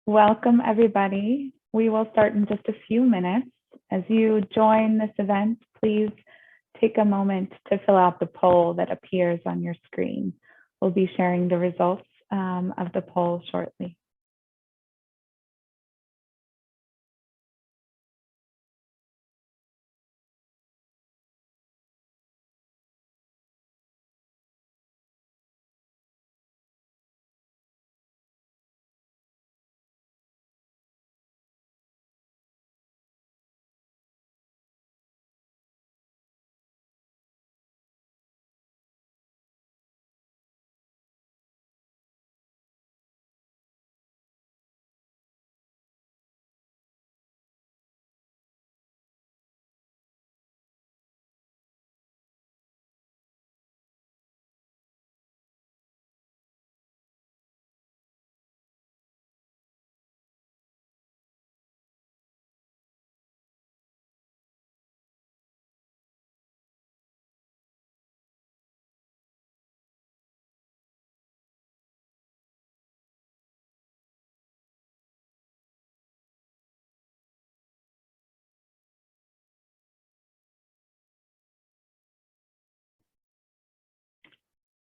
Welcome, everybody. We will start in just a few minutes. As you join this event, please take a moment to fill out the poll that appears on your screen. We'll be sharing the results of the poll shortly.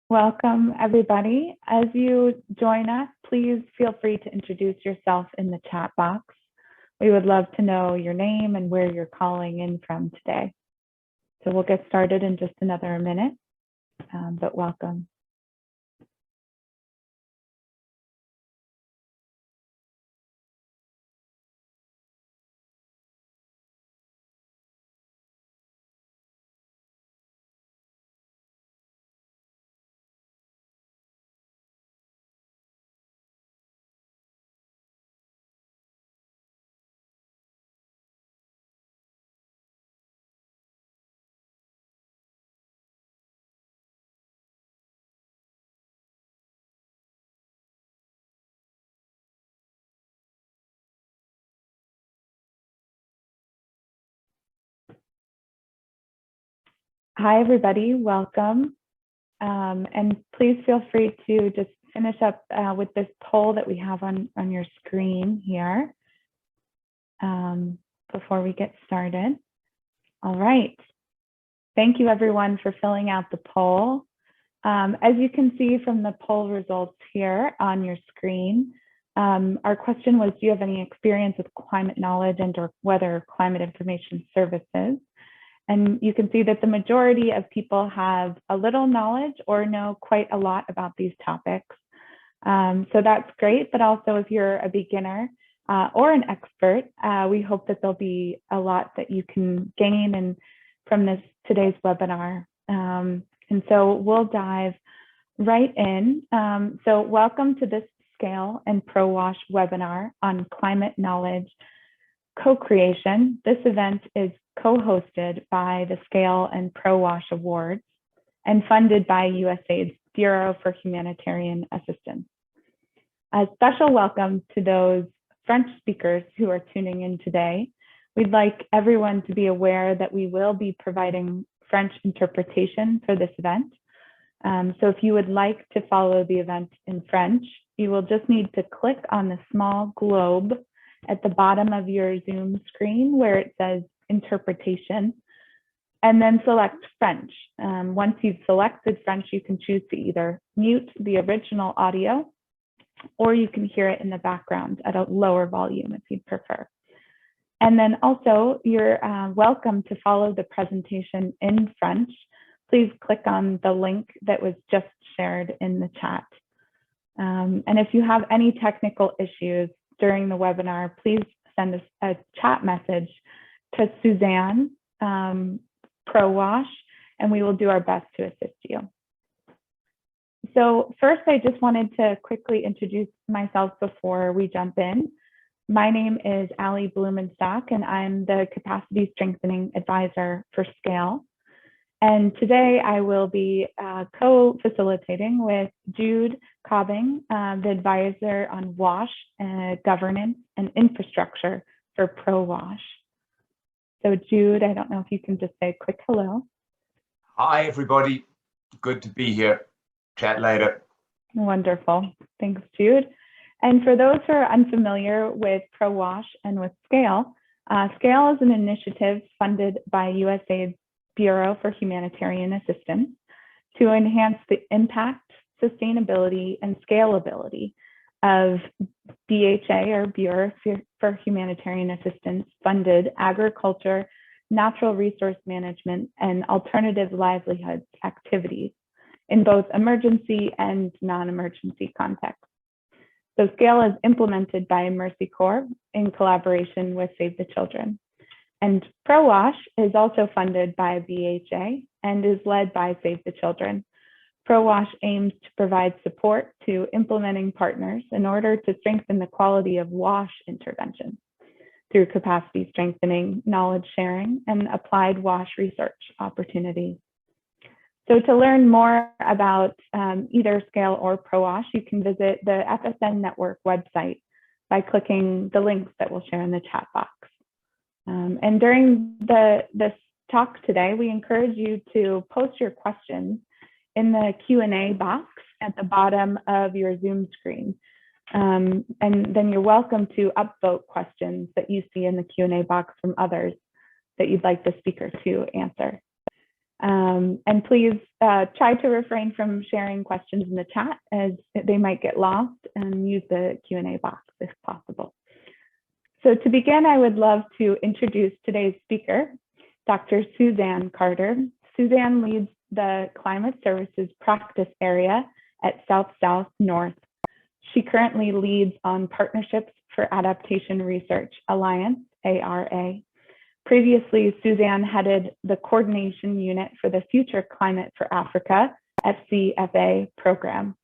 Welcome, everybody. As you join us, please feel free to introduce yourself in the chat box. We would love to know your name and where you're calling in from today. So we'll get started in just another minute, but welcome. Hi, everybody. Welcome. And please feel free to just finish up with this poll that we have on your screen here before we get started. All right. Thank you, everyone, for filling out the poll. As you can see from the poll results here on your screen, our question was, do you have any experience with climate knowledge and or weather climate information services? And you can see that the majority of people have a little knowledge or know quite a lot about these topics. So that's great, but also if you're a beginner or an expert, we hope that there'll be a lot that you can gain from today's webinar. And so we'll dive right in. So welcome to this Scale and Pro Wash webinar on climate knowledge co-creation. This event is co-hosted by the Scale and Pro Wash Awards and funded by USAID's Bureau for Humanitarian Assistance. A special welcome to those French speakers who are tuning in today. We'd like everyone to be aware that we will be providing French interpretation for this event. So if you would like to follow the event in French, you will just need to click on the small globe at the bottom of your Zoom screen where it says interpretation, and then select French. Once you've selected French, you can choose to either mute the original audio or you can hear it in the background at a lower volume if you'd prefer. And then also you're welcome to follow the presentation in French. Please click on the link that was just shared in the chat. And if you have any technical issues during the webinar, please send us a chat message to Suzanne Pro Wash, and we will do our best to assist you. So first, I just wanted to quickly introduce myself before we jump in. My name is Allie Blumenstock, and I'm the Capacity Strengthening Advisor for Scale. And today I will be co-facilitating with Jude Cobbing, the advisor on WASH, governance and infrastructure for Pro Wash. So Jude, I don't know if you can just say a quick hello. Hi, everybody. Good to be here. Chat later. Wonderful. Thanks, Jude. And for those who are unfamiliar with ProWash and with SCALE, SCALE is an initiative funded by USAID's Bureau for Humanitarian Assistance to enhance the impact, sustainability, and scalability of BHA, or Bureau for Humanitarian Assistance, funded agriculture, natural resource management, and alternative livelihoods activities in both emergency and non-emergency contexts. So SCALE is implemented by Merci in collaboration with Save the Children. And ProWash is also funded by BHA and is led by Save the Children. ProWash aims to provide support to implementing partners in order to strengthen the quality of WASH interventions through capacity strengthening, knowledge sharing, and applied WASH research opportunities. So to learn more about either SCALE or ProWash, you can visit the FSN Network website by clicking the links that we'll share in the chat box. And during this talk today, we encourage you to post your questions in the Q&A box at the bottom of your Zoom screen. And then you're welcome to upvote questions that you see in the Q&A box from others that you'd like the speaker to answer. And please try to refrain from sharing questions in the chat, as they might get lost, and use the Q&A box if possible. So to begin, I would love to introduce today's speaker, Dr. Suzanne Carter. Suzanne leads the Climate Services Practice Area at South-South North. She currently leads on Partnerships for Adaptation Research Alliance, ARA. Previously, Suzanne headed the coordination unit for the Future Climate for Africa, FCFA program,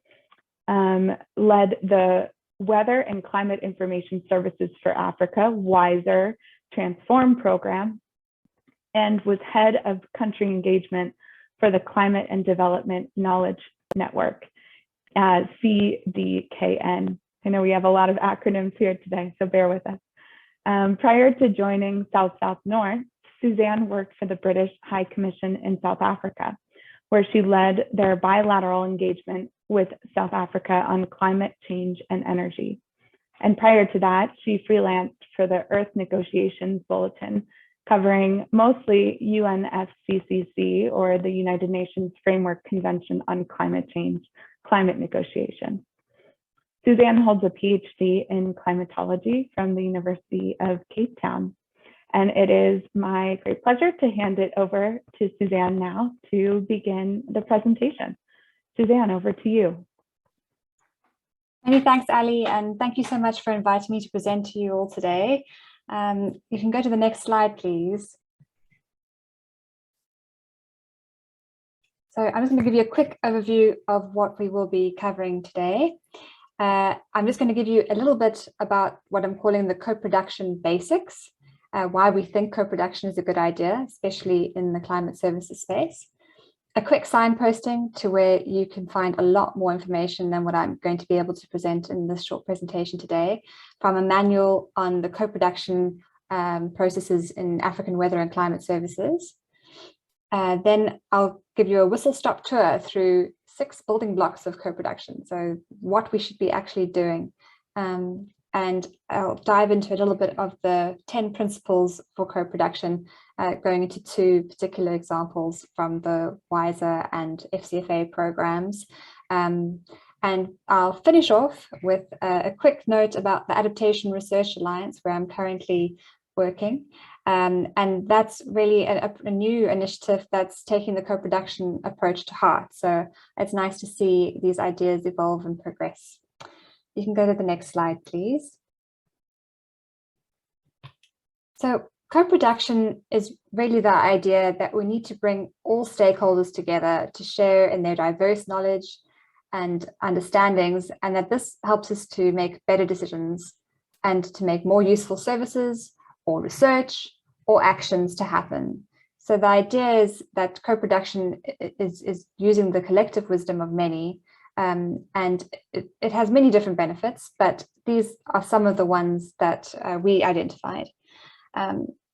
led the Weather and Climate Information Services for Africa, WISER Transform program, and was head of country engagement for the Climate and Development Knowledge Network, CDKN. I know we have a lot of acronyms here today, so bear with us. Prior to joining South-South North, Suzanne worked for the British High Commission in South Africa, where she led their bilateral engagement with South Africa on climate change and energy. And prior to that, she freelanced for the Earth Negotiations Bulletin, covering mostly UNFCCC, or the United Nations Framework Convention on Climate Change, climate negotiation. Suzanne holds a PhD in climatology from the University of Cape Town. And it is my great pleasure to hand it over to Suzanne now to begin the presentation. Suzanne, over to you. Many thanks, Ali, and thank you so much for inviting me to present to you all today. You can go to the next slide, please. So I'm just going to give you a quick overview of what we will be covering today. I'm just going to give you a little bit about what I'm calling the co-production basics, why we think co-production is a good idea, especially in the climate services space. A quick signposting to where you can find a lot more information than what I'm going to be able to present in this short presentation today, from a manual on the co-production processes in African weather and climate services. Then I'll give you a whistle-stop tour through 6 building blocks of co-production, so what we should be actually doing. And I'll dive into a little bit of the 10 principles for co-production, going into 2 particular examples from the WISER and FCFA programs. And I'll finish off with a quick note about the Adaptation Research Alliance, where I'm currently working. And that's really a new initiative that's taking the co-production approach to heart. So it's nice to see these ideas evolve and progress. You can go to the next slide, please. So co-production is really the idea that we need to bring all stakeholders together to share in their diverse knowledge and understandings, and that this helps us to make better decisions and to make more useful services or research or actions to happen. So the idea is that co-production is using the collective wisdom of many, and it has many different benefits, but these are some of the ones that we identified.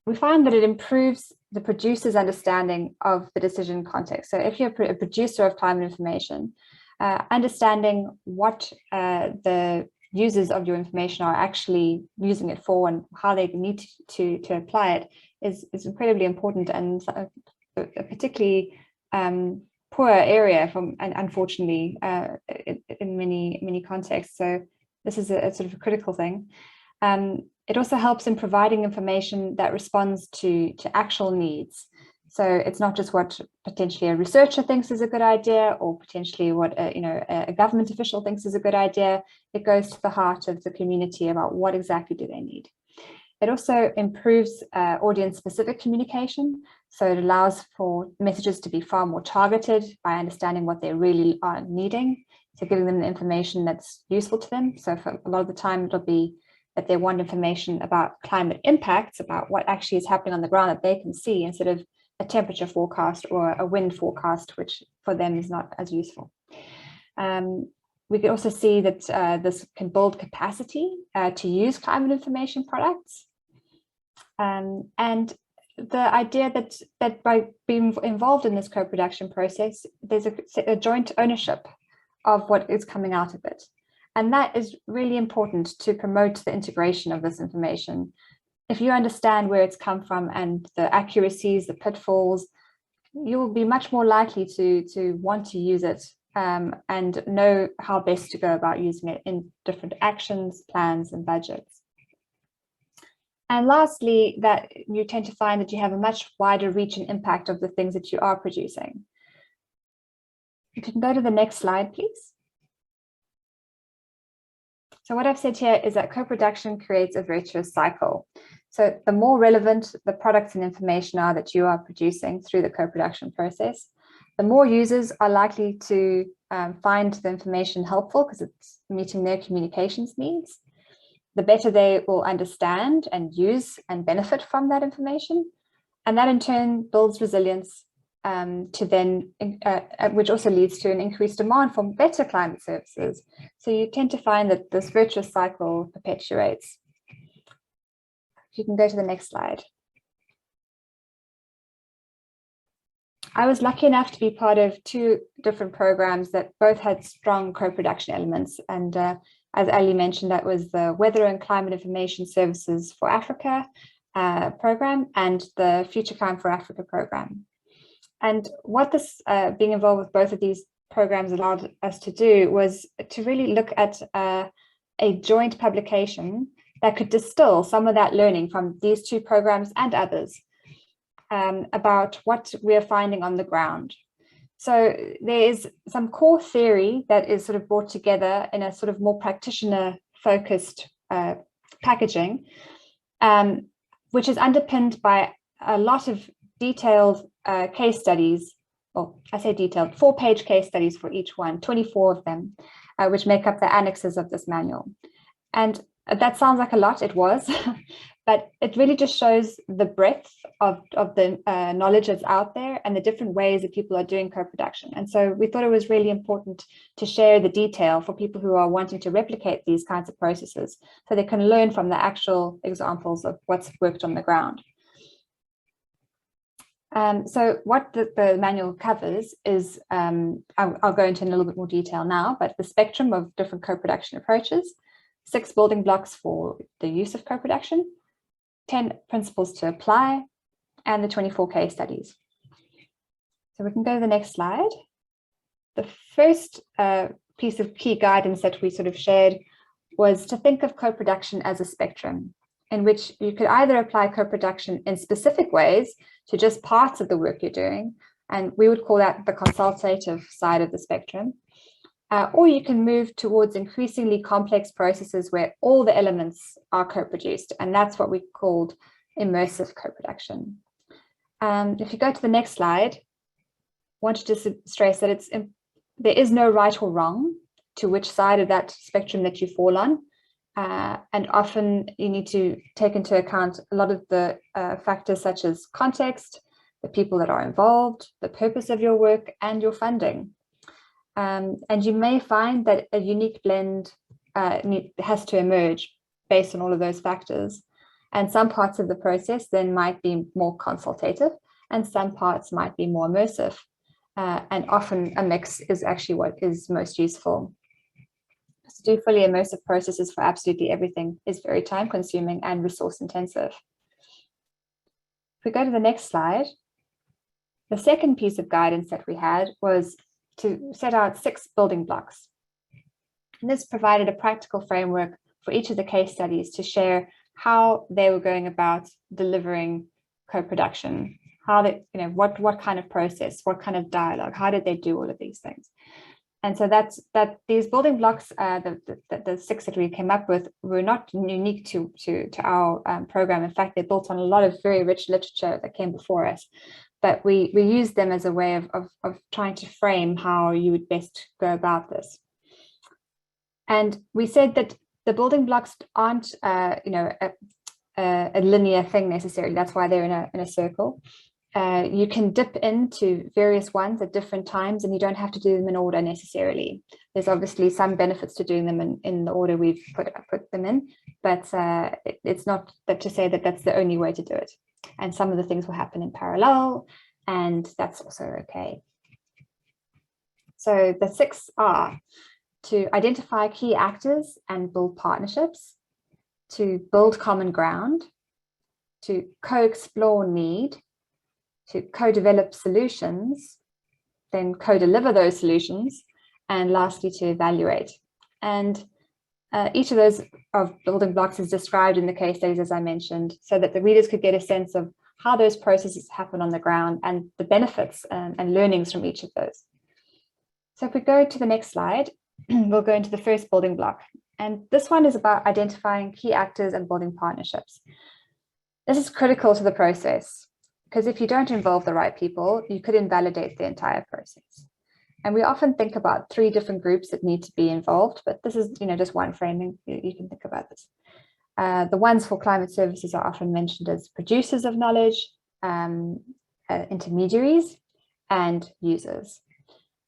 We find that it improves the producer's understanding of the decision context. So if you're a producer of climate information, understanding what the users of your information are actually using it for and how they need to apply it is incredibly important, and a particularly poor area and unfortunately in many contexts. So this is a sort of a critical thing. It also helps in providing information that responds to actual needs. So it's not just what potentially a researcher thinks is a good idea, or potentially what a government official thinks is a good idea. It goes to the heart of the community about what exactly do they need. It also improves audience-specific communication. So it allows for messages to be far more targeted by understanding what they really are needing. So giving them the information that's useful to them. So for a lot of the time, it'll be that they want information about climate impacts, about what actually is happening on the ground that they can see, instead of a temperature forecast or a wind forecast, which for them is not as useful. We can also see that this can build capacity to use climate information products. And the idea that by being involved in this co-production process, there's a joint ownership of what is coming out of it. And that is really important to promote the integration of this information. If you understand where it's come from and the accuracies, the pitfalls, you will be much more likely to want to use it and know how best to go about using it in different actions, plans, and budgets. And lastly, that you tend to find that you have a much wider reach and impact of the things that you are producing. If you can go to the next slide, please. So what I've said here is that co-production creates a virtuous cycle. So the more relevant the products and information are that you are producing through the co-production process, the more users are likely to find the information helpful because it's meeting their communications needs. The better they will understand and use and benefit from that information. And that in turn builds resilience which also leads to an increased demand for better climate services. So you tend to find that this virtuous cycle perpetuates. If you can go to the next slide. I was lucky enough to be part of 2 different programs that both had strong co-production elements. And as Ali mentioned, that was the Weather and Climate Information Services for Africa program and the Future Climate for Africa program. And what this being involved with both of these programs allowed us to do was to really look at a joint publication that could distill some of that learning from these 2 programs and others about what we're finding on the ground. So there is some core theory that is sort of brought together in a sort of more practitioner-focused packaging, which is underpinned by a lot of detailed case studies. Well, I say detailed, 4-page case studies for each one, 24 of them, which make up the annexes of this manual. And that sounds like a lot, it was, but it really just shows the breadth of the knowledge that's out there and the different ways that people are doing co-production. And so we thought it was really important to share the detail for people who are wanting to replicate these kinds of processes so they can learn from the actual examples of what's worked on the ground. So what the manual covers is, I'll go into in a little bit more detail now, but the spectrum of different co-production approaches, 6 building blocks for the use of co-production, 10 principles to apply, and the 24 case studies. So we can go to the next slide. The first piece of key guidance that we sort of shared was to think of co-production as a spectrum, in which you could either apply co-production in specific ways to just parts of the work you're doing, and we would call that the consultative side of the spectrum, or you can move towards increasingly complex processes where all the elements are co-produced, and that's what we called immersive co-production. If you go to the next slide, I want to just stress that there is no right or wrong to which side of that spectrum that you fall on. And often you need to take into account a lot of the factors such as context, the people that are involved, the purpose of your work, and your funding. And you may find that a unique blend has to emerge based on all of those factors. And some parts of the process then might be more consultative, and some parts might be more immersive. And often a mix is actually what is most useful. to do fully immersive processes for absolutely everything is very time consuming and resource intensive. If we go to the next slide, the second piece of guidance that we had was to set out 6 building blocks. And this provided a practical framework for each of the case studies to share how they were going about delivering co-production, how they, what kind of process, what kind of dialogue, how did they do all of these things. And so these building blocks, the 6 that we came up with, were not unique to our program. In fact, they built on a lot of very rich literature that came before us. But we used them as a way of trying to frame how you would best go about this. And we said that the building blocks aren't, a linear thing necessarily. That's why they're in a circle. You can dip into various ones at different times, and you don't have to do them in order necessarily. There's obviously some benefits to doing them in the order we've put them in, but it's not to say that that's the only way to do it. And some of the things will happen in parallel, and that's also okay. So the 6 are to identify key actors and build partnerships, to build common ground, to co-explore need, to co-develop solutions, then co-deliver those solutions, and lastly to evaluate. And each of those building blocks is described in the case studies, as I mentioned, so that the readers could get a sense of how those processes happen on the ground and the benefits and learnings from each of those. So if we go to the next slide, we'll go into the first building block. And this one is about identifying key actors and building partnerships. This is critical to the process, because if you don't involve the right people, you could invalidate the entire process. And we often think about 3 different groups that need to be involved, but this is just one framing. You can think about this. The ones for climate services are often mentioned as producers of knowledge, intermediaries, and users.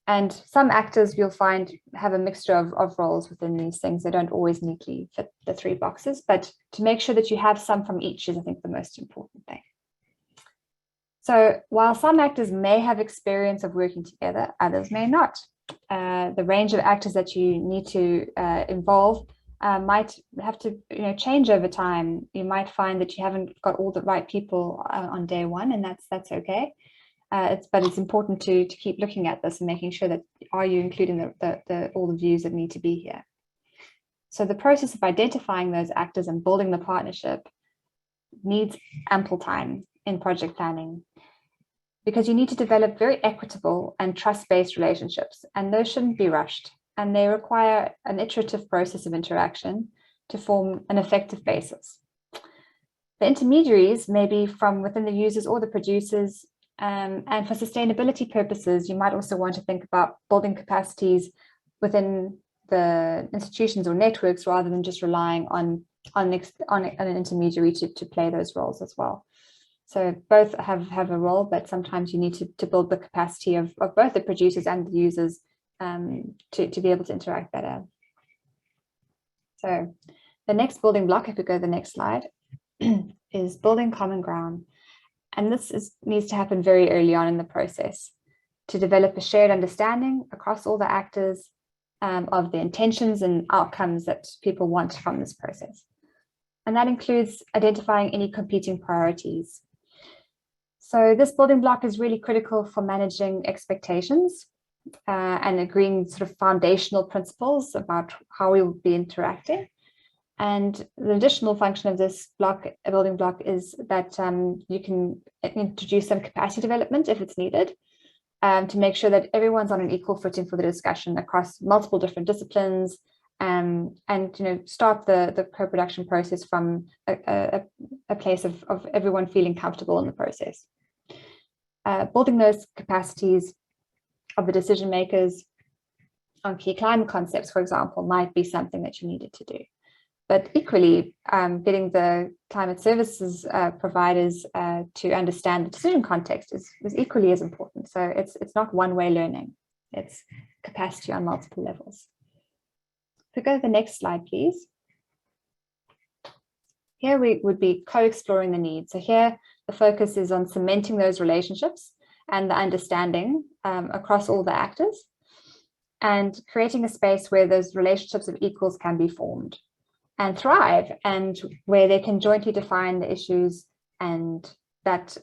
And some actors you'll find have a mixture of roles within these things. They don't always neatly fit the 3 boxes, but to make sure that you have some from each is, I think, the most important thing. So while some actors may have experience of working together, others may not. The range of actors that you need to involve might have to change over time. You might find that you haven't got all the right people on day one, and that's okay. But it's important to keep looking at this and making sure that are you including all the views that need to be here. So the process of identifying those actors and building the partnership needs ample time in project planning, because you need to develop very equitable and trust-based relationships, and those shouldn't be rushed, and they require an iterative process of interaction to form an effective basis. The intermediaries may be from within the users or the producers, and for sustainability purposes, you might also want to think about building capacities within the institutions or networks rather than just relying on an intermediary to play those roles as well. So both have a role, but sometimes you need to build the capacity of both the producers and the users to be able to interact better. So the next building block, if we go to the next slide, is building common ground. And this needs to happen very early on in the process to develop a shared understanding across all the actors of the intentions and outcomes that people want from this process. And that includes identifying any competing priorities. So this building block is really critical for managing expectations and agreeing sort of foundational principles about how we will be interacting. And the additional function of this building block is that you can introduce some capacity development if it's needed to make sure that everyone's on an equal footing for the discussion across multiple different disciplines, and start the co-production process from a place of everyone feeling comfortable in the process. Building those capacities of the decision makers on key climate concepts, for example, might be something that you needed to do. But equally, getting the climate services providers to understand the decision context is equally as important. So it's not one-way learning, it's capacity on multiple levels. If we go to the next slide, please. Here we would be co-exploring the needs. So here the focus is on cementing those relationships and the understanding across all the actors. and creating a space where those relationships of equals can be formed and thrive, and where they can jointly define the issues, and that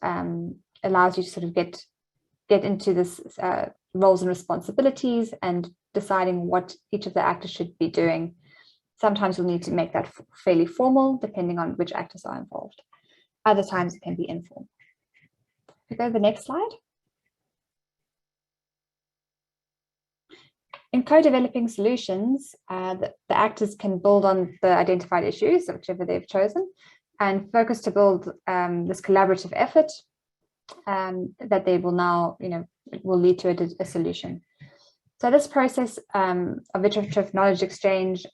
allows you to sort of get into this roles and responsibilities and deciding what each of the actors should be doing. Sometimes you'll need to make that fairly formal, depending on which actors are involved. Other times it can be informal. If we go to the next slide. In co-developing solutions, the actors can build on the identified issues, whichever they've chosen, and focus to build this collaborative effort that they will now, will lead to a solution. So this process of iterative knowledge exchange,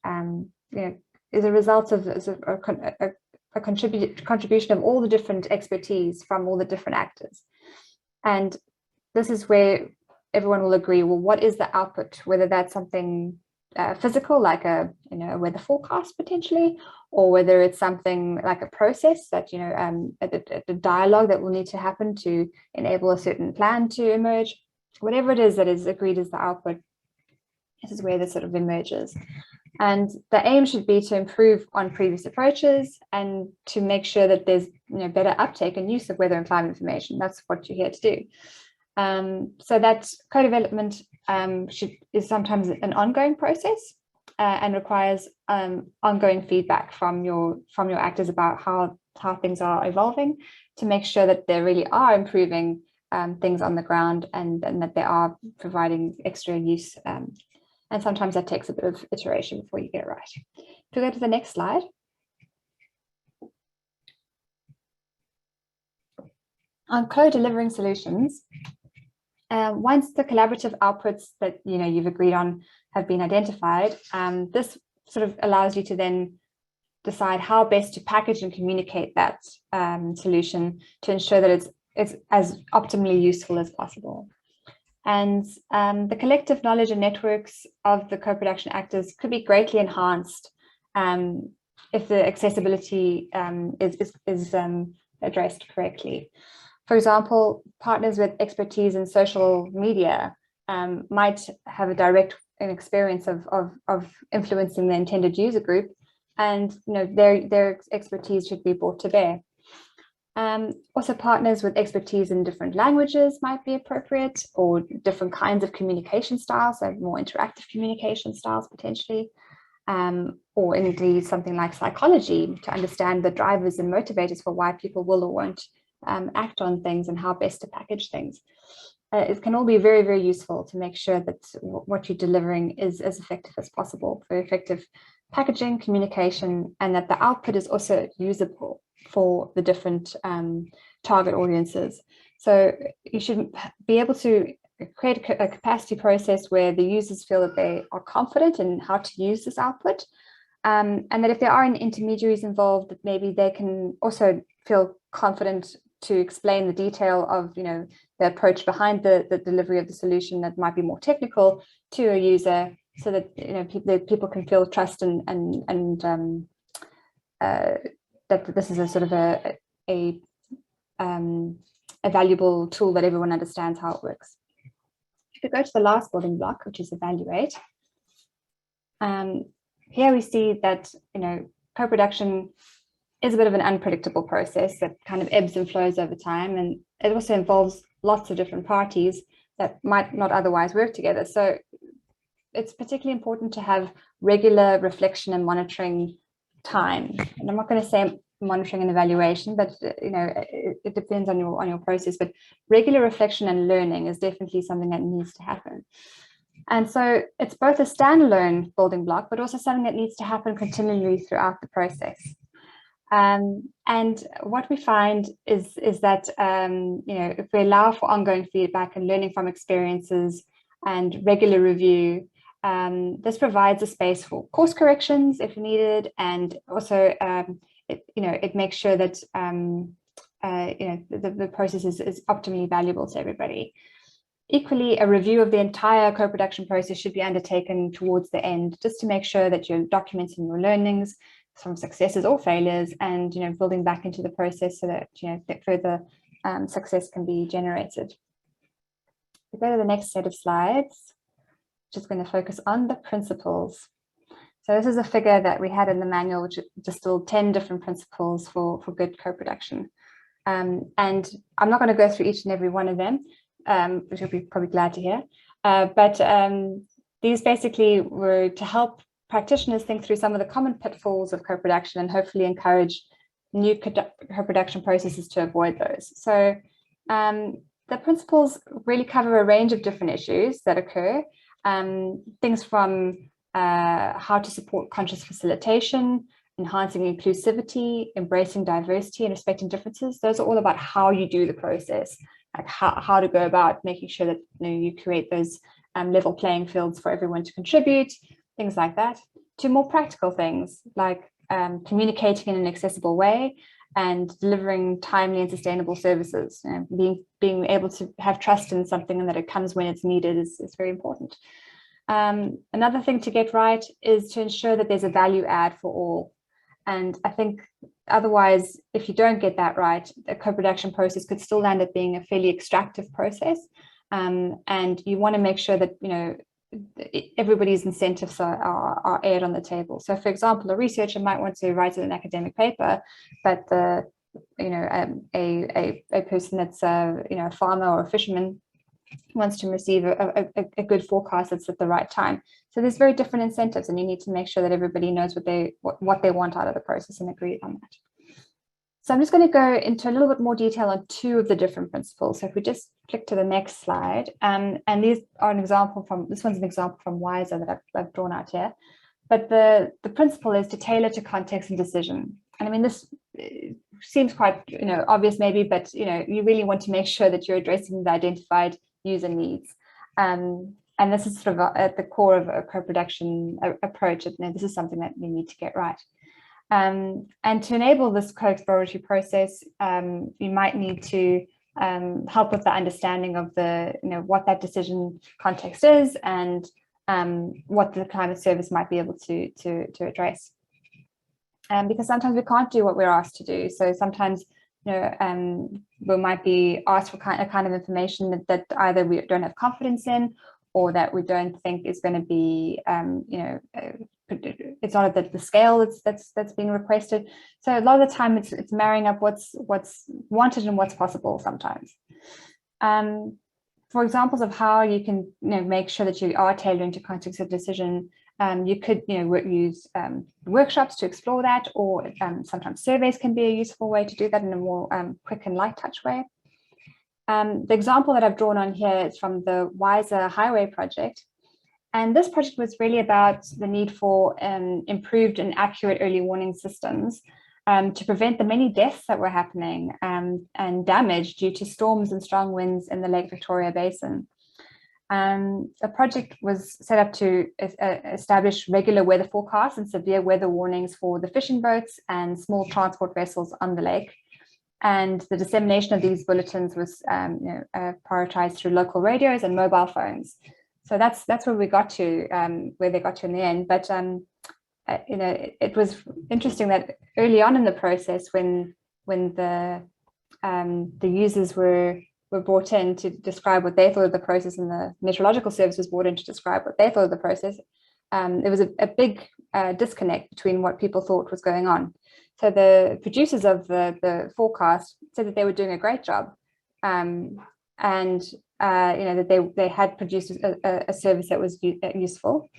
is a result of a contribution of all the different expertise from all the different actors. And this is where everyone will agree, well, what is the output, whether that's something physical, like a weather forecast potentially, or whether it's something like a process that, a dialogue that will need to happen to enable a certain plan to emerge. Whatever it is that is agreed as the output, this is where this sort of emerges. And the aim should be to improve on previous approaches and to make sure that there's better uptake and use of weather and climate information. That's what you're here to do. So that co-development is sometimes an ongoing process and requires ongoing feedback from your actors about how things are evolving, to make sure that they really are improving things on the ground, and that they are providing extra use. And sometimes that takes a bit of iteration before you get it right. If we go to the next slide. On co-delivering solutions, once the collaborative outputs that you've agreed on have been identified, this sort of allows you to then decide how best to package and communicate that solution to ensure that it's as optimally useful as possible. And the collective knowledge and networks of the co-production actors could be greatly enhanced if the accessibility is addressed correctly. For example, partners with expertise in social media might have a direct experience of influencing the intended user group, and their expertise should be brought to bear. Also, partners with expertise in different languages might be appropriate, or different kinds of communication styles, so more interactive communication styles potentially, or indeed something like psychology to understand the drivers and motivators for why people will or won't act on things and how best to package things. It can all be very, very useful to make sure that what you're delivering is as effective as possible for effective packaging, communication, and that the output is also usable for the different target audiences. So you should be able to create a capacity process where the users feel that they are confident in how to use this output, and that if there are any intermediaries involved, that maybe they can also feel confident to explain the detail of the approach behind the delivery of the solution that might be more technical to a user, so that people can feel trust and that this is a sort of a valuable tool that everyone understands how it works. If we go to the last building block, which is evaluate, here we see that co-production is a bit of an unpredictable process that kind of ebbs and flows over time, and it also involves lots of different parties that might not otherwise work together. So it's particularly important to have regular reflection and monitoring time. And I'm not going to say monitoring and evaluation, but it depends on your process. But regular reflection and learning is definitely something that needs to happen. And so it's both a standalone building block, but also something that needs to happen continually throughout the process. And what we find is that if we allow for ongoing feedback and learning from experiences and regular review, this provides a space for course corrections if needed, and also it makes sure that the process is optimally valuable to everybody. Equally, a review of the entire co-production process should be undertaken towards the end, just to make sure that you're documenting your learnings from successes or failures, and building back into the process so that that further success can be generated. We go to the next set of slides. which is going to focus on the principles. So this is a figure that we had in the manual, which distilled 10 different principles for good co-production. And I'm not going to go through each and every one of them, which you'll be probably glad to hear. But these basically were to help practitioners think through some of the common pitfalls of co-production and hopefully encourage new co-production processes to avoid those. So the principles really cover a range of different issues that occur, things from how to support conscious facilitation, enhancing inclusivity, embracing diversity and respecting differences. Those are all about how you do the process, like how to go about making sure that you create those level playing fields for everyone to contribute, things like that, to more practical things like communicating in an accessible way and delivering timely and sustainable services. Being able to have trust in something and that it comes when it's needed is very important. Another thing to get right is to ensure that there's a value add for all. And I think otherwise, if you don't get that right, the co-production process could still end up being a fairly extractive process. And you want to make sure that, everybody's incentives are aired on the table. So for example, a researcher might want to write an academic paper, but a person that's a farmer or a fisherman wants to receive a good forecast that's at the right time. So there's very different incentives, and you need to make sure that everybody knows what they want out of the process and agree on that. So I'm just going to go into a little bit more detail on two of the different principles. So if we just click to the next slide, and these are this one's an example from Wiser that I've drawn out here. But the principle is to tailor to context and decision. And I mean, this seems quite obvious maybe, but you really want to make sure that you're addressing the identified user needs. And this is sort of at the core of a co-production approach. This is something that we need to get right. And to enable this co-exploratory process, you might need to help with the understanding of what that decision context is and what the climate service might be able to address. Because sometimes we can't do what we're asked to do. So sometimes we might be asked for a kind of information that either we don't have confidence in, or that we don't think is going to be, it's not at the scale that's being requested. So a lot of the time it's marrying up what's wanted and what's possible sometimes. For examples of how you can make sure that you are tailoring to context of decision, you could use workshops to explore that, or sometimes surveys can be a useful way to do that in a more quick and light touch way. The example that I've drawn on here is from the Wiser Highway project. And this project was really about the need for improved and accurate early warning systems to prevent the many deaths that were happening and damage due to storms and strong winds in the Lake Victoria Basin. The project was set up to establish regular weather forecasts and severe weather warnings for the fishing boats and small transport vessels on the lake. And the dissemination of these bulletins was prioritized through local radios and mobile phones. So that's where we got to, where they got to in the end. But it was interesting that early on in the process, when the users were brought in to describe what they thought of the process, and the meteorological service was brought in to describe what they thought of the process, there was a big disconnect between what people thought was going on. So the producers of the forecast said that they were doing a great job, and that they had produced a service that was useful.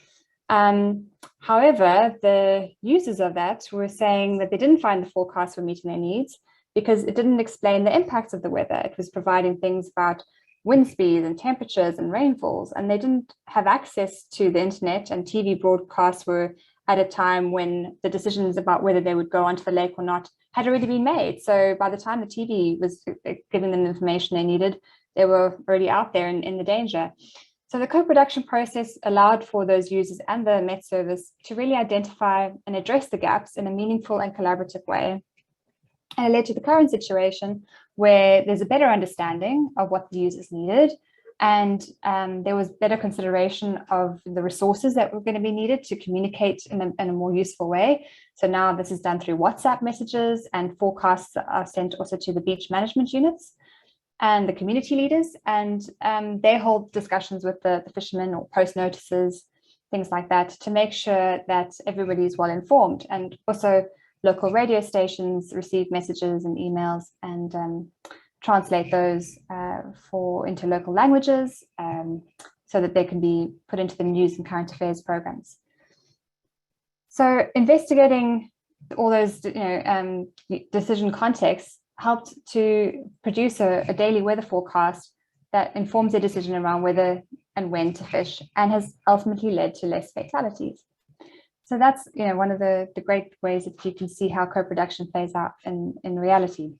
However, the users of that were saying that they didn't find the forecast were meeting their needs because it didn't explain the impacts of the weather. It was providing things about wind speeds and temperatures and rainfalls, and they didn't have access to the internet, and TV broadcasts were at a time when the decisions about whether they would go onto the lake or not had already been made. So by the time the TV was giving them the information they needed, they were already out there in the danger. So the co-production process allowed for those users and the Met Service to really identify and address the gaps in a meaningful and collaborative way. And it led to the current situation where there's a better understanding of what the users needed, and there was better consideration of the resources that were going to be needed to communicate in a more useful way. So now this is done through WhatsApp messages, and forecasts are sent also to the beach management units. and the community leaders, and they hold discussions with the fishermen or post notices, things like that, to make sure that everybody is well informed. And also local radio stations receive messages and emails and translate those into local languages so that they can be put into the news and current affairs programs. So investigating all those decision contexts helped to produce a daily weather forecast that informs their decision around whether and when to fish, and has ultimately led to less fatalities. So that's one of the great ways that you can see how co-production plays out in reality.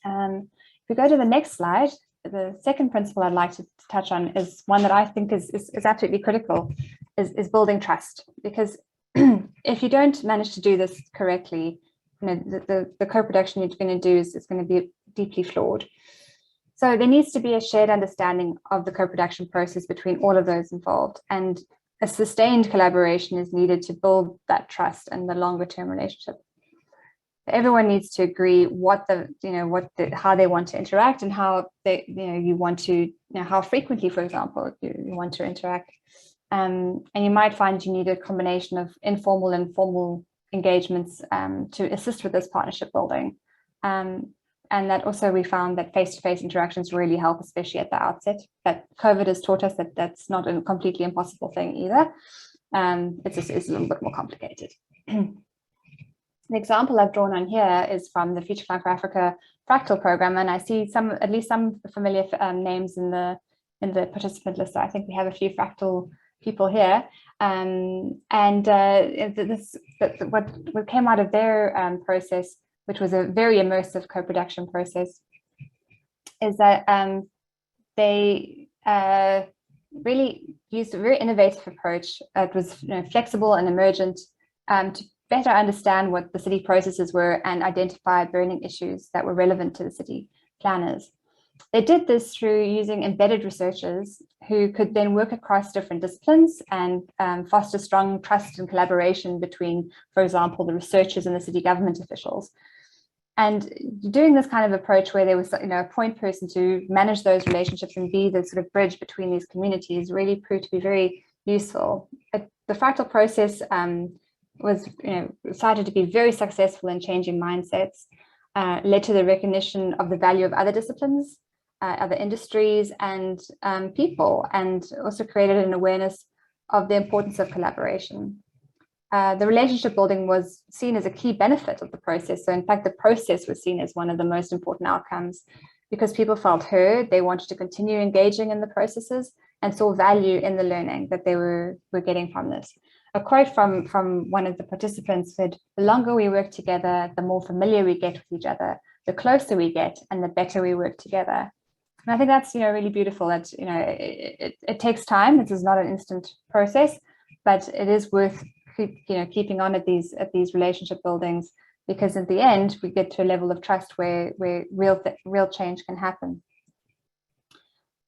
If we go to the next slide, the second principle I'd like to touch on is one that I think is absolutely critical, is building trust. Because if you don't manage to do this correctly, the co-production you're going to do is going to be deeply flawed. So there needs to be a shared understanding of the co-production process between all of those involved, and a sustained collaboration is needed to build that trust and the longer term relationship. Everyone needs to agree how they want to interact, and how they you want to how frequently, for example, you want to interact. And you might find you need a combination of informal and formal engagements to assist with this partnership building. And that also we found that face-to-face interactions really help, especially at the outset. But COVID has taught us that that's not a completely impossible thing either. It's a little bit more complicated. The example I've drawn on here is from the Future Plan for Africa Fractal program, and I see at least some familiar names in the participant list. So I think we have a few Fractal people here, what came out of their process, which was a very immersive co-production process, is that they really used a very innovative approach. It was flexible and emergent to better understand what the city processes were and identify burning issues that were relevant to the city planners. They did this through using embedded researchers who could then work across different disciplines and foster strong trust and collaboration between, for example, the researchers and the city government officials. And doing this kind of approach where there was a point person to manage those relationships and be the sort of bridge between these communities really proved to be very useful. The fractal process was cited to be very successful in changing mindsets, led to the recognition of the value of other disciplines, other industries and people, and also created an awareness of the importance of collaboration. The relationship building was seen as a key benefit of the process. So in fact, the process was seen as one of the most important outcomes because people felt heard, they wanted to continue engaging in the processes and saw value in the learning that they were getting from this. A quote from one of the participants said, "The longer we work together, the more familiar we get with each other, the closer we get and the better we work together." And I think that's really beautiful. That it takes time. This is not an instant process, but it is worth keeping on at these relationship buildings, because at the end we get to a level of trust where real change can happen.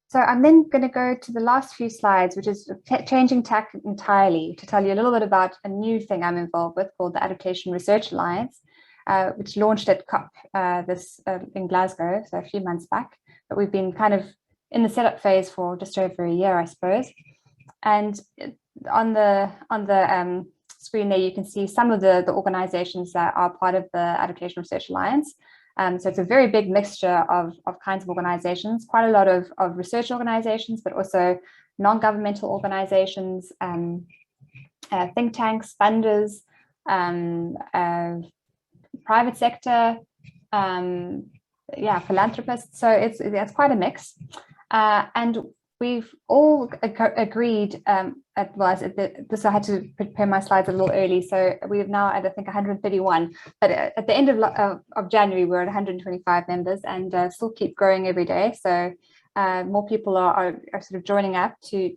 So I'm then going to go to the last few slides, which is changing tack entirely, to tell you a little bit about a new thing I'm involved with called the Adaptation Research Alliance, which launched at COP in Glasgow, so a few months back. But we've been kind of in the setup phase for just over a year, I suppose. And on the screen there, you can see some of the organizations that are part of the Adaptation Research Alliance. So it's a very big mixture of kinds of organizations, quite a lot of research organizations, but also non-governmental organizations, think tanks, funders, private sector, philanthropists. So it's quite a mix. And we've all agreed, this I had to prepare my slides a little early, so we're now at I think 131, but at the end of January we're at 125 members and still keep growing every day. So more people are sort of joining up to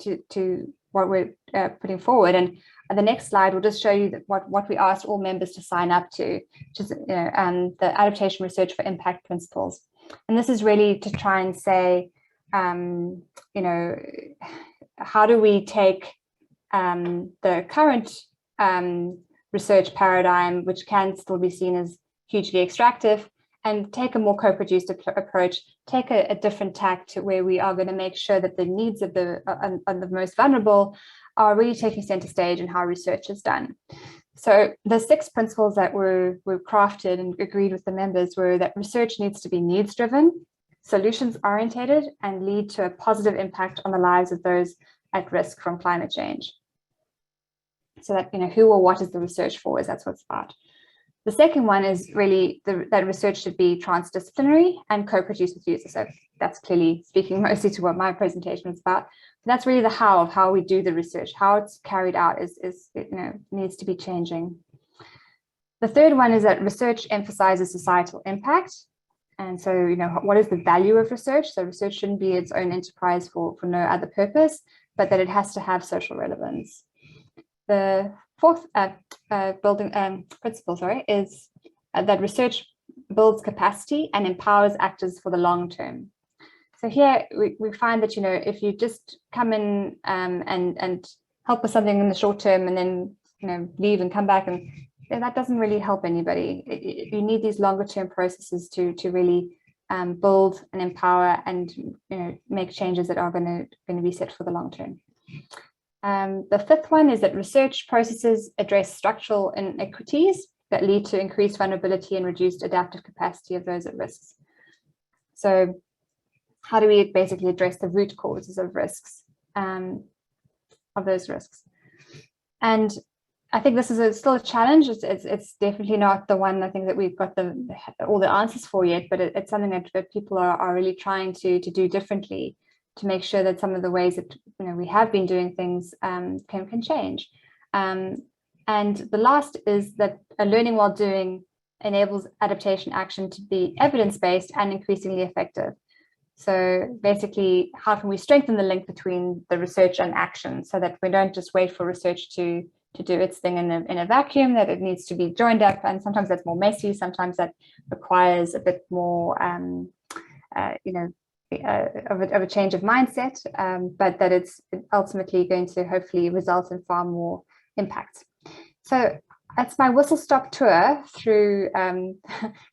what we're putting forward. And the next slide will just show you what we asked all members to sign up to, which is the Adaptation Research for Impact Principles. And this is really to try and say, how do we take the current research paradigm, which can still be seen as hugely extractive, and take a more co-produced approach, take a different tack to where we are going to make sure that the needs of the most vulnerable are really taking center stage in how research is done. So the 6 principles that were crafted and agreed with the members were that research needs to be needs-driven, solutions-orientated, and lead to a positive impact on the lives of those at risk from climate change. So that, who or what is the research for, is that's what it's about. The second one is really that research should be transdisciplinary and co-produced with users. So that's clearly speaking mostly to what my presentation was about. But that's really the how of how we do the research. How it's carried out needs to be changing. The third one is that research emphasizes societal impact. And so, what is the value of research? So research shouldn't be its own enterprise for no other purpose, but that it has to have social relevance. The fourth principle, is that research builds capacity and empowers actors for the long term. So here we find that, if you just come in and help with something in the short term and then, leave and come back, and that doesn't really help anybody. You need these longer term processes to really build and empower and, make changes that are going to be set for the long term. The fifth one is that research processes address structural inequities that lead to increased vulnerability and reduced adaptive capacity of those at risk. So how do we basically address the root causes of risks, of those risks? And I think this is still a challenge. It's definitely not the one I think that we've got all the answers for yet, but it's something that people are really trying to do differently, to make sure that some of the ways that we have been doing things can change. And the last is that learning while doing enables adaptation action to be evidence-based and increasingly effective. So basically, how can we strengthen the link between the research and action, so that we don't just wait for research to do its thing in a vacuum, that it needs to be joined up, and sometimes that's more messy, sometimes that requires a bit more of a change of mindset, but that it's ultimately going to hopefully result in far more impact. So that's my whistle-stop tour through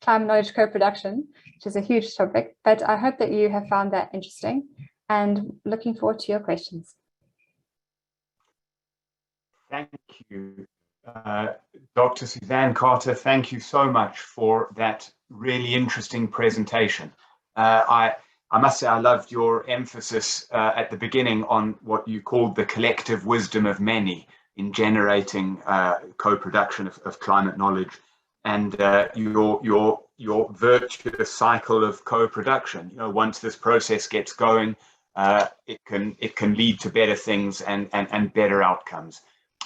climate knowledge co-production, which is a huge topic, but I hope that you have found that interesting, and looking forward to your questions. Thank you, Dr. Suzanne Carter. Thank you so much for that really interesting presentation. I must say I loved your emphasis at the beginning on what you called the collective wisdom of many in generating co-production of climate knowledge, and your virtuous cycle of co-production. Once this process gets going, it can lead to better things and better outcomes.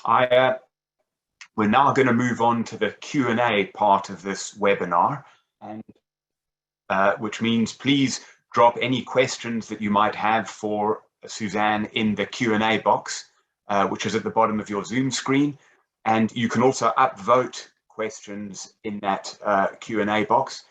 We're now going to move on to the Q&A part of this webinar, and which means please drop any questions that you might have for Suzanne in the Q&A box, which is at the bottom of your Zoom screen. And you can also upvote questions in that Q&A box.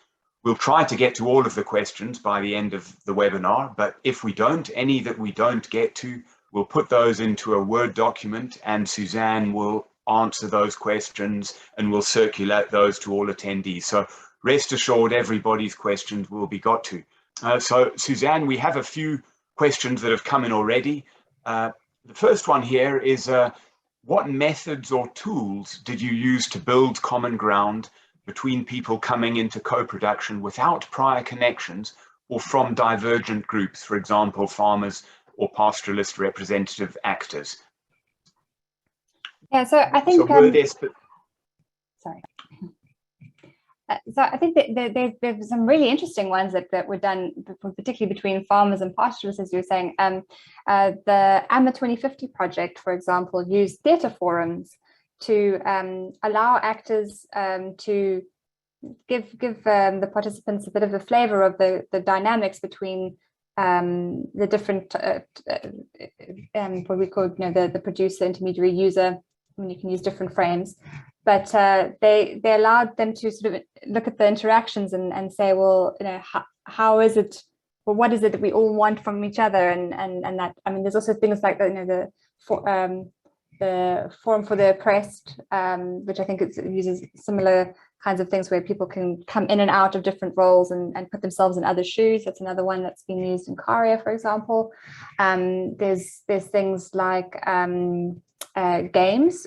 We'll try to get to all of the questions by the end of the webinar, but if we don't, any that we don't get to, we'll put those into a Word document, and Suzanne will answer those questions and we'll circulate those to all attendees. So rest assured, everybody's questions will be got to. So Suzanne, we have a few questions that have come in already. The first one here is, what methods or tools did you use to build common ground between people coming into co-production without prior connections or from divergent groups, for example, farmers or pastoralist representative actors? Yeah, so I think... sorry. So I think that there's some really interesting ones that were done, particularly between farmers and pastoralists, as you were saying. The AMA 2050 project, for example, used theatre forums to allow actors to give the participants a bit of a flavour of the dynamics between the different, what we call, the producer, intermediary, user. I mean, you can use different frames. But they allowed them to sort of look at the interactions and say, well, how is it, well, what is it that we all want from each other? And that, I mean, there's also things like the Forum for the Oppressed, which I think uses similar kinds of things where people can come in and out of different roles and put themselves in other shoes. That's another one that's been used in Caria, for example. There's things like games,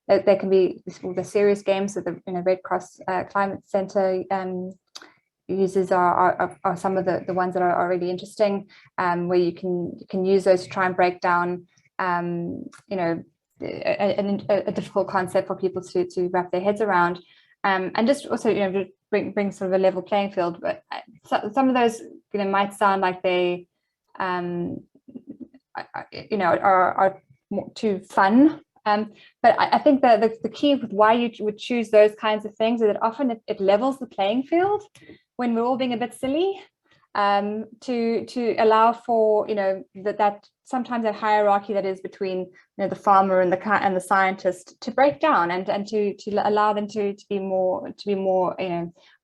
they can be the serious games that the Red Cross Climate Center uses are some of the ones that are really interesting, where you can use those to try and break down a difficult concept for people to wrap their heads around, and just also bring sort of a level playing field. But some of those might sound like they are more too fun. But I think that the key with why you would choose those kinds of things is that often it levels the playing field when we're all being a bit silly, to allow for that sometimes that hierarchy that is between the farmer and the scientist to break down and to allow them to be more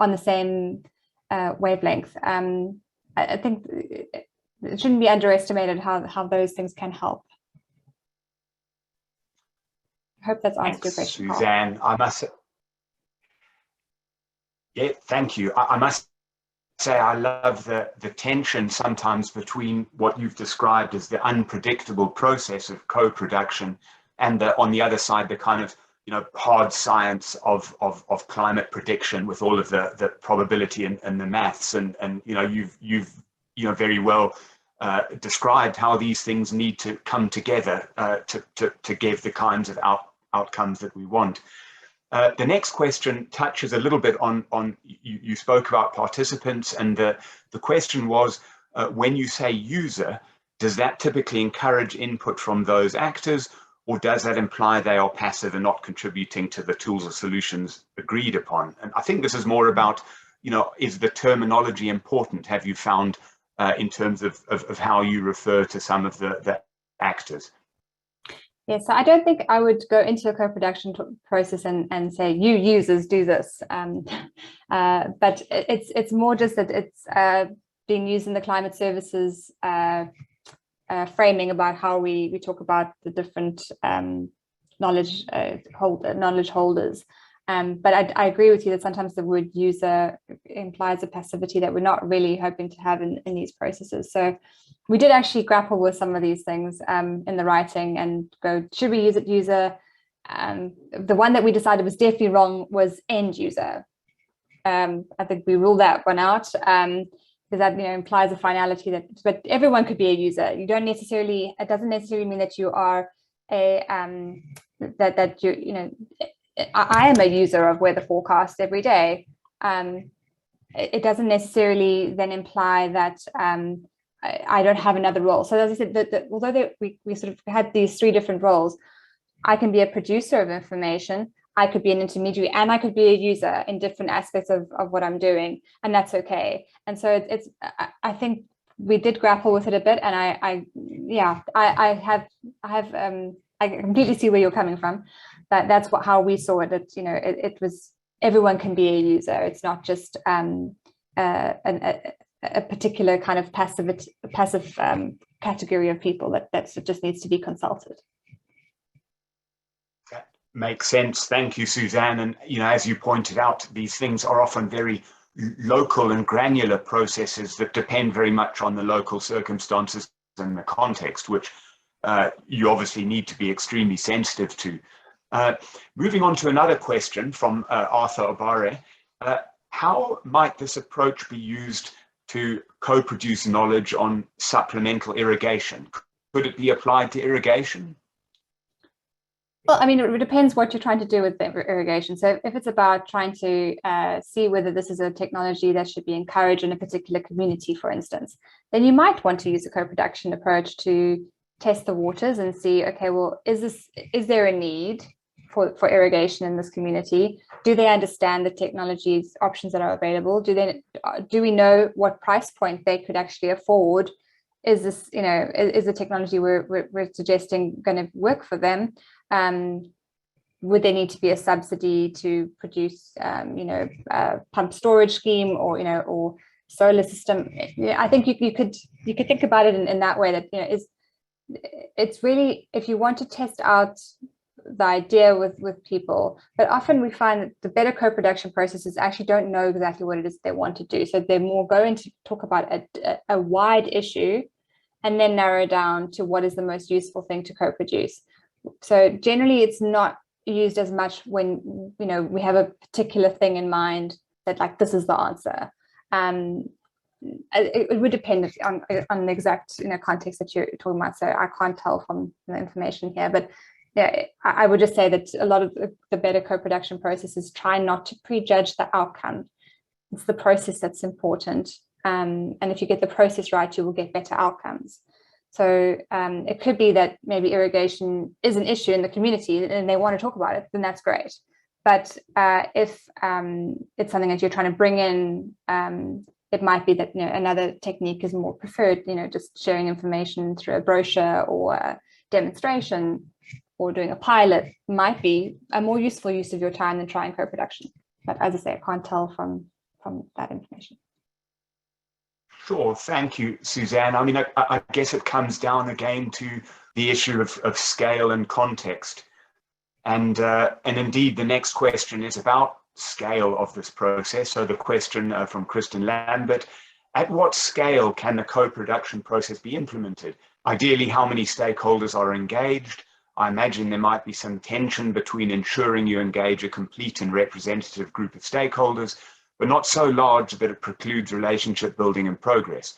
on the same wavelength. I think it shouldn't be underestimated how those things can help. I hope that's answered your question, Suzanne. Thank you. I must say I love the tension sometimes between what you've described as the unpredictable process of co-production and on the other side, the kind of hard science of climate prediction with all of the probability and the maths, and you've very well described how these things need to come together to give the kinds of outcomes that we want. The next question touches a little bit on you spoke about participants, and the question was, when you say user, does that typically encourage input from those actors, or does that imply they are passive and not contributing to the tools or solutions agreed upon? And I think this is more about, is the terminology important? Have you found in terms of how you refer to some of the actors? Yeah, so I don't think I would go into a co-production process and say, you users do this. But it's more just that it's being used in the climate services framing about how we talk about the different knowledge holders. But I agree with you that sometimes the word user implies a passivity that we're not really hoping to have in these processes. So we did actually grapple with some of these things in the writing and go, should we use it user? The one that we decided was definitely wrong was end user. I think we ruled that one out because that implies a finality but everyone could be a user. You don't necessarily, it doesn't necessarily mean that you are I am a user of weather forecast every day. It doesn't necessarily then imply that I don't have another role. So as I said, although we sort of had these three different roles, I can be a producer of information, I could be an intermediary, and I could be a user in different aspects of what I'm doing, and that's okay. And so I think we did grapple with it a bit, and I completely see where you're coming from. That's how we saw it. That it was everyone can be a user. It's not just a particular kind of passive category of people that just needs to be consulted. That makes sense. Thank you, Suzanne. And as you pointed out, these things are often very local and granular processes that depend very much on the local circumstances and the context, which you obviously need to be extremely sensitive to. Moving on to another question from Arthur Obare. How might this approach be used to co-produce knowledge on supplemental irrigation? Could it be applied to irrigation? Well, I mean, it depends what you're trying to do with the irrigation. So if it's about trying to see whether this is a technology that should be encouraged in a particular community, for instance, then you might want to use a co-production approach to test the waters and see, okay, well, is there a need for irrigation in this community? Do they understand the technologies options that are available? Do we know what price point they could actually afford? Is this, is the technology we're suggesting going to work for them? Would there need to be a subsidy to produce, a pump storage scheme or solar system? I think you could think about it in that way, that it's really, if you want to test out the idea with people, but often we find that the better co-production processes actually don't know exactly what it is they want to do. So they're more going to talk about a wide issue and then narrow down to what is the most useful thing to co-produce. So generally it's not used as much when, you know, we have a particular thing in mind that like, this is the answer. It would depend on the exact, you know, context that you're talking about. So I can't tell from the information here, but yeah, I would just say that a lot of the better co-production processes try not to prejudge the outcome. It's the process that's important. And if you get the process right, you will get better outcomes. So it could be that maybe irrigation is an issue in the community and they want to talk about it, then that's great. But if it's something that you're trying to bring in, it might be that, you know, another technique is more preferred, you know, just sharing information through a brochure or a demonstration or doing a pilot might be a more useful use of your time than trying co-production. But as I say, I can't tell from that information. Sure, thank you, Suzanne. I mean, I guess it comes down again to the issue of scale and context. And indeed, the next question is about scale of this process. So the question from Kristen Lambert, at what scale can the co-production process be implemented? Ideally, how many stakeholders are engaged? I imagine there might be some tension between ensuring you engage a complete and representative group of stakeholders, but not so large that it precludes relationship building and progress.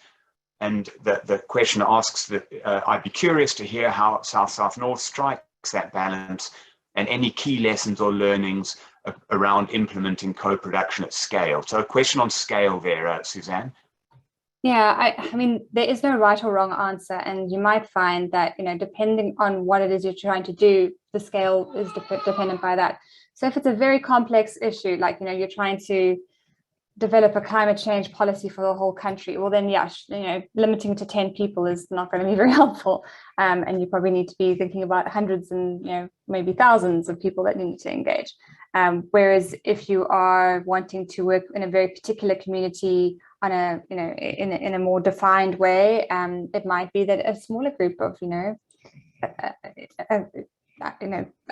And the question asks that I'd be curious to hear how South-South-North strikes that balance and any key lessons or learnings around implementing co-production at scale. So a question on scale there, Suzanne. Yeah, I mean, there is no right or wrong answer. And you might find that, you know, depending on what it is you're trying to do, the scale is dependent by that. So if it's a very complex issue, like, you know, you're trying to develop a climate change policy for the whole country, well then, yeah, you know, limiting to 10 people is not going to be very helpful. And you probably need to be thinking about hundreds and, you know, maybe thousands of people that need to engage. Whereas if you are wanting to work in a very particular community on a, you know, in a more defined way, it might be that a smaller group of, you know,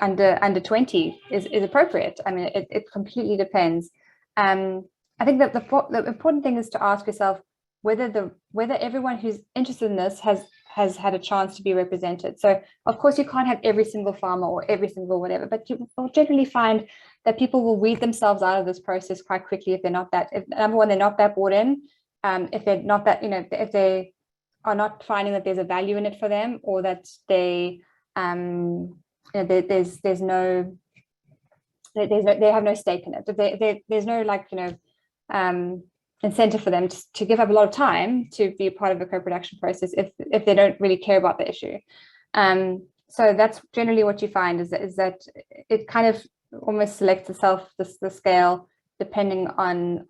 under 20 is appropriate. I mean, it completely depends. I think that the important thing is to ask yourself whether everyone who's interested in this has had a chance to be represented. So of course you can't have every single farmer or every single whatever, but you will generally find that people will weed themselves out of this process quite quickly if they're not that, number one, they're not that bought in, if they're not that, you know, if they are not finding that there's a value in it for them, or that they you know, they have no stake in it. There's no, like, you know, incentive for them to give up a lot of time to be a part of the co-production process if they don't really care about the issue. So that's generally what you find is that it kind of almost selects itself the scale depending on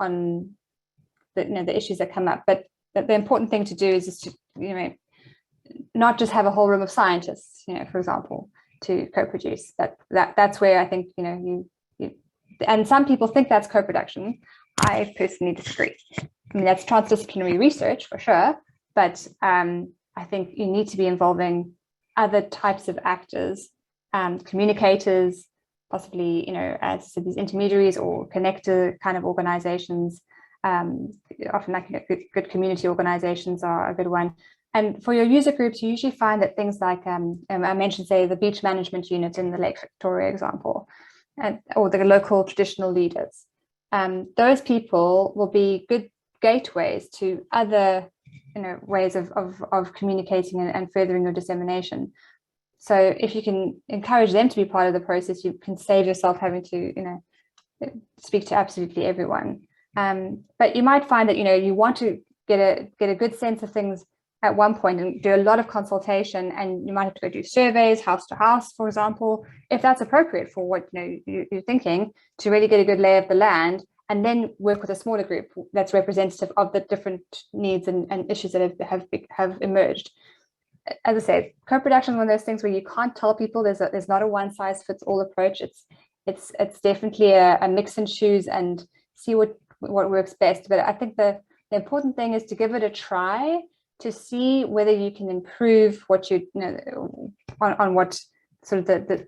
the, you know, the issues that come up. But the important thing to do is just to, you know, not just have a whole room of scientists, you know, for example, to co-produce. That's where I think, you know, you and some people think that's co-production. I personally disagree. I mean, that's transdisciplinary research for sure, but I think you need to be involving other types of actors, communicators, possibly, you know, as these intermediaries or connector kind of organizations. Often, like, you know, good community organizations are a good one. And for your user groups, you usually find that things like, I mentioned, say, the beach management unit in the Lake Victoria example, or the local traditional leaders. Those people will be good gateways to other, you know, ways of communicating and furthering your dissemination. So if you can encourage them to be part of the process, you can save yourself having to, you know, speak to absolutely everyone. But you might find that, you know, you want to get a good sense of things at one point and do a lot of consultation, and you might have to go do surveys house to house, for example, if that's appropriate for what, you know, you're thinking, to really get a good lay of the land, and then work with a smaller group that's representative of the different needs and issues that have emerged. As I say, co-production is one of those things where you can't tell people there's not a one size fits all approach. It's definitely a mix and choose and see what works best. But I think the important thing is to give it a try, to see whether you can improve what you know on what sort of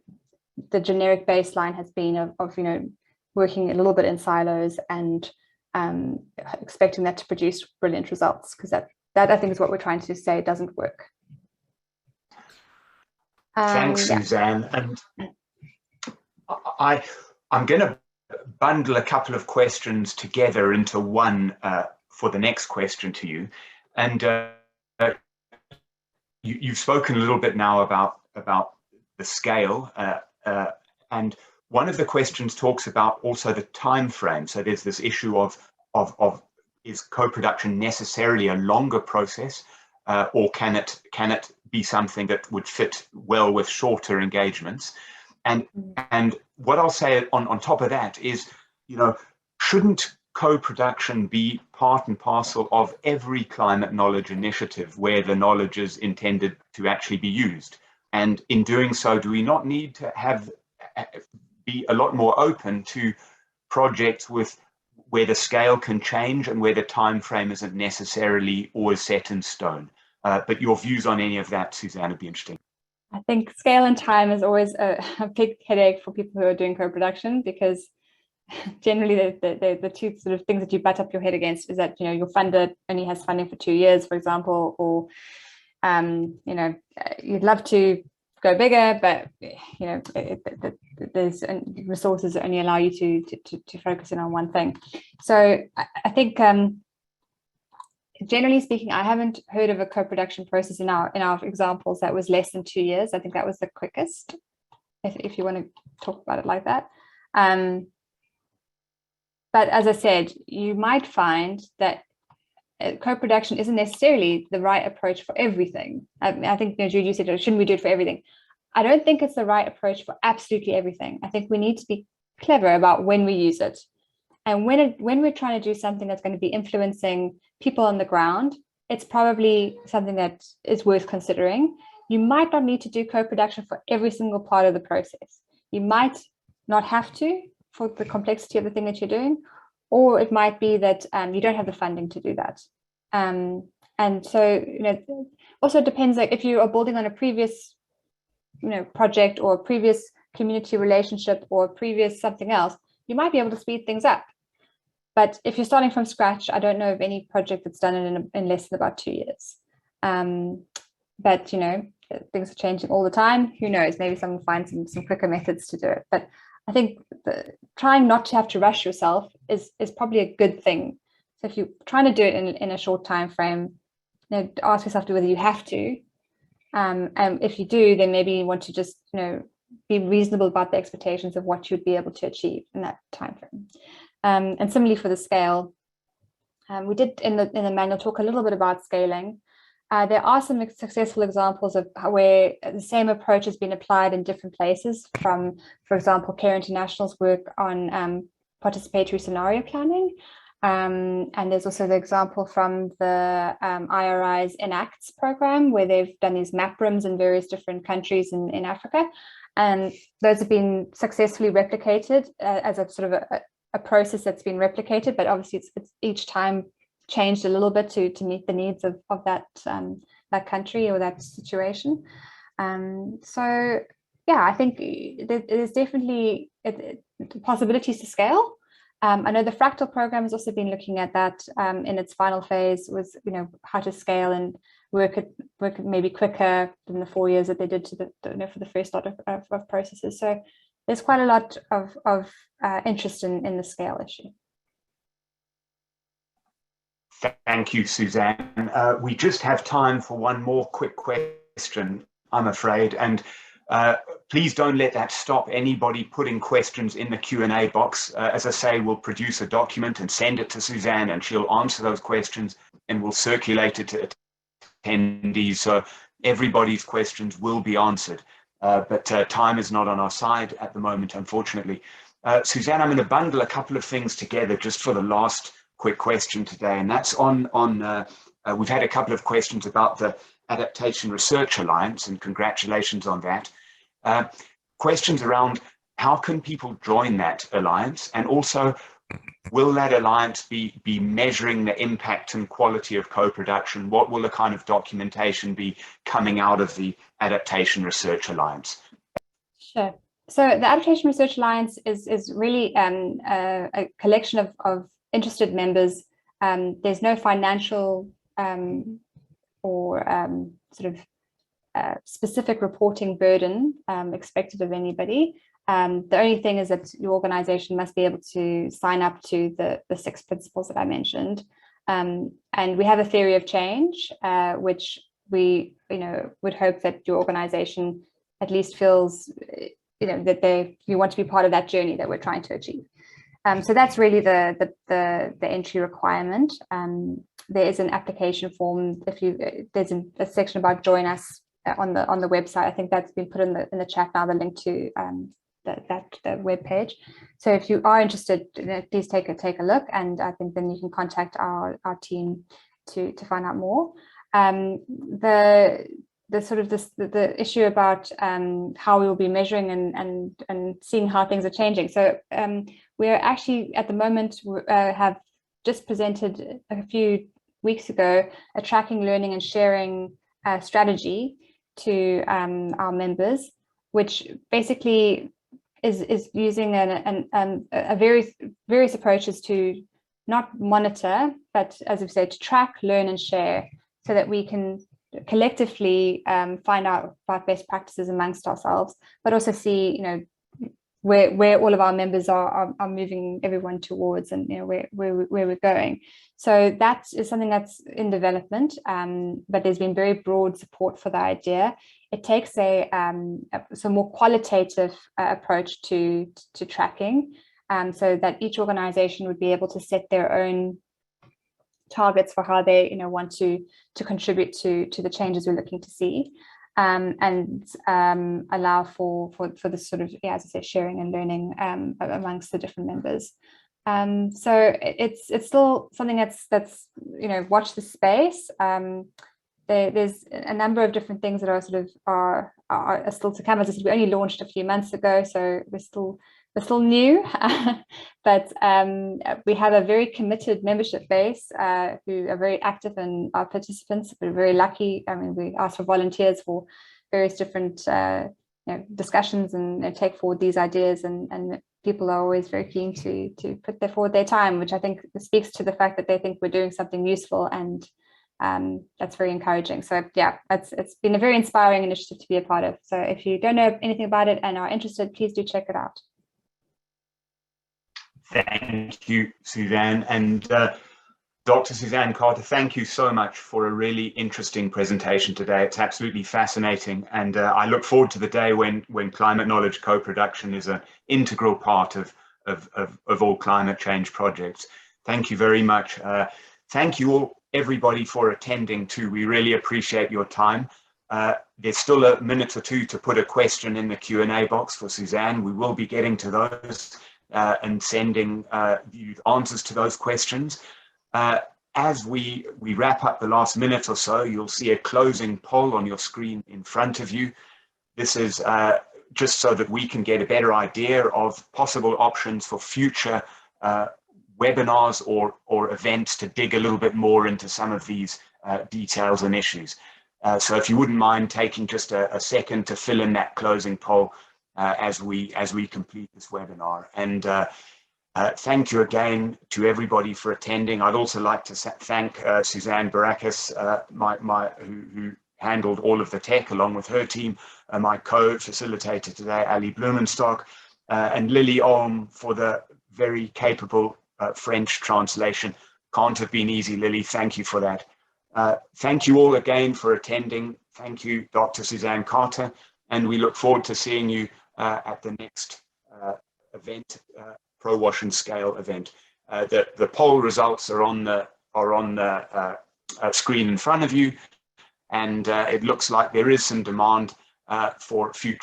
the generic baseline has been of working a little bit in silos and expecting that to produce brilliant results, because that I think is what we're trying to say doesn't work. Thanks, Suzanne. And I'm going to bundle a couple of questions together into one for the next question to you. And you've spoken a little bit now about the scale, and one of the questions talks about also the time frame. So there's this issue of is co-production necessarily a longer process, or can it be something that would fit well with shorter engagements? And what I'll say on top of that is, shouldn't co-production be part and parcel of every climate knowledge initiative where the knowledge is intended to actually be used? And in doing so, do we not need to be a lot more open to projects where the scale can change and where the time frame isn't necessarily always set in stone? But your views on any of that, Suzanne, would be interesting. I think scale and time is always a big headache for people who are doing co-production, because generally the two sort of things that you butt up your head against is that your funder only has funding for 2 years, for example, or you'd love to go bigger, but there's resources that only allow you to focus in on one thing. So I think generally speaking, I haven't heard of a co-production process in our examples that was less than 2 years. I think that was the quickest, if you want to talk about it like that. But as I said, you might find that co-production isn't necessarily the right approach for everything. I think, Jude, you said, shouldn't we do it for everything? I don't think it's the right approach for absolutely everything. I think we need to be clever about when we use it. And when we're trying to do something that's going to be influencing people on the ground, it's probably something that is worth considering. You might not need to do co-production for every single part of the process. You might not have to for the complexity of the thing that you're doing, or it might be that you don't have the funding to do that. And so, also it depends, like if you are building on a previous, project or a previous community relationship or a previous something else, you might be able to speed things up. But if you're starting from scratch, I don't know of any project that's done it in less than about 2 years. But, things are changing all the time. Who knows? Maybe someone finds some quicker methods to do it. But I think trying not to have to rush yourself is probably a good thing. So if you're trying to do it in a short time frame, ask yourself whether you have to. And if you do, then maybe you want to just, be reasonable about the expectations of what you'd be able to achieve in that time frame. And similarly for the scale, we did in the manual talk a little bit about scaling. There are some successful examples of where the same approach has been applied in different places, from, for example, Care International's work on participatory scenario planning. And there's also the example from the IRI's ENACTS program, where they've done these map rooms in various different countries in Africa. And those have been successfully replicated as a sort of a process that's been replicated, but obviously it's each time changed a little bit to meet the needs of that country or that situation. So yeah, I think there's definitely possibilities to scale. I know the Fractal program has also been looking at that in its final phase, was how to scale and work maybe quicker than the 4 years that they did for the first lot of processes. So there's quite a lot of interest in the scale issue. Thank you, Suzanne. We just have time for one more quick question, I'm afraid. And please don't let that stop anybody putting questions in the Q&A box. As I say, we'll produce a document and send it to Suzanne, and she'll answer those questions, and we'll circulate it to attendees. So everybody's questions will be answered. But time is not on our side at the moment, unfortunately. Suzanne, I'm going to bundle a couple of things together just for the last quick question today, and that's we've had a couple of questions about the Adaptation Research Alliance, and congratulations on that. Questions around how can people join that alliance, and also will that alliance be measuring the impact and quality of co-production? What will the kind of documentation be coming out of the Adaptation Research Alliance? Sure. So the Adaptation Research Alliance is really a collection of interested members. There's no financial or sort of specific reporting burden expected of anybody. The only thing is that your organization must be able to sign up to the 6 principles that I mentioned. And we have a theory of change, which we would hope that your organization at least feels that you want to be part of that journey that we're trying to achieve. So that's really the entry requirement. There is an application form. There's a section about join us on the website. I think that's been put in the chat now, the link to the web page. So if you are interested, please take a look, and I think then you can contact our team to find out more. The issue about how we will be measuring and seeing how things are changing. So we're actually at the moment have just presented a few weeks ago a tracking, learning and sharing strategy to our members, which basically is using a various approaches to not monitor, but as we've said, to track, learn and share, so that we can collectively find out about best practices amongst ourselves, but also see where all of our members are moving everyone towards, and where we're going. So that is something that's in development, but there's been very broad support for the idea. It takes some more qualitative approach to tracking, so that each organization would be able to set their own targets for how they want to contribute to the changes we're looking to see, and allow for this sort of, as I say, sharing and learning amongst the different members. So it's still something that's watch the space. There's a number of different things that are still to come. As I said, we only launched a few months ago, so we're still new, but we have a very committed membership base who are very active and our participants. We're very lucky. I mean, we ask for volunteers for various different discussions and take forward these ideas, and people are always very keen to put forward their time, which I think speaks to the fact that they think we're doing something useful, and that's very encouraging. So yeah, it's been a very inspiring initiative to be a part of. So if you don't know anything about it and are interested, please do check it out. Thank you, Suzanne. And Dr. Suzanne Carter, thank you so much for a really interesting presentation today. It's absolutely fascinating. And I look forward to the day when climate knowledge co-production is an integral part of all climate change projects. Thank you very much. Thank you all, everybody, for attending too. We really appreciate your time. There's still a minute or two to put a question in the Q&A box for Suzanne. We will be getting to those and sending you answers to those questions. As we wrap up the last minute or so, you'll see a closing poll on your screen in front of you. This is just so that we can get a better idea of possible options for future webinars or events to dig a little bit more into some of these details and issues. So if you wouldn't mind taking just a second to fill in that closing poll as we complete this webinar. And thank you again to everybody for attending. I'd also like to thank Suzanne Barakis, who handled all of the tech along with her team, my co-facilitator today, Ali Blumenstock, and Lily Olm for the very capable French translation. Can't have been easy, Lily. Thank you for that. Thank you all again for attending. Thank you, Dr. Suzanne Carter, and we look forward to seeing you at the next event, Pro Wash and Scale event. The poll results are on the screen in front of you, and it looks like there is some demand for future